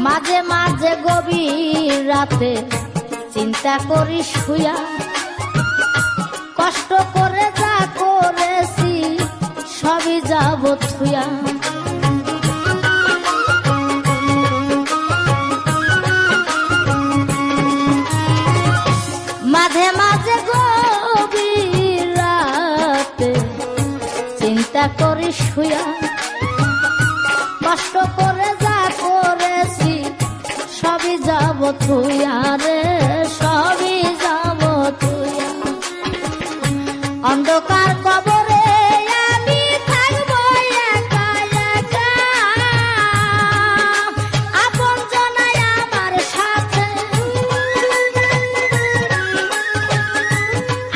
মাঝে মাঝে গভীর রাতে চিন্তা করি শুয়া, কষ্ট করে যা করেছি সবই যাব থুয়া। মাঝে মাঝে গভীর রাতে চিন্তা করি শুয়া, কষ্ট করে যা করেছি সবই যাব থুয়া রে, সবই যাব থুয়া। অন্ধকার কবরে আমি থাকবো একা একা, আপন জনাই আমার সাথে,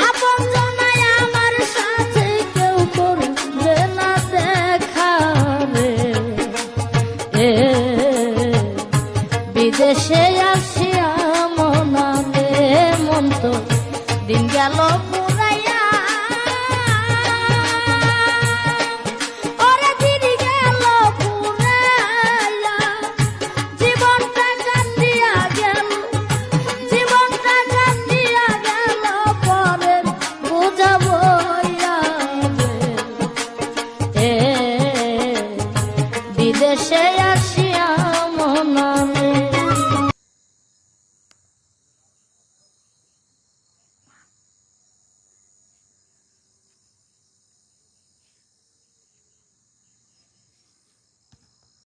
আপন জনাই আমার সাথে কেউ করবে না দেখা রে। বিদেশে আসিয়া মনালে মন তো দিন গেল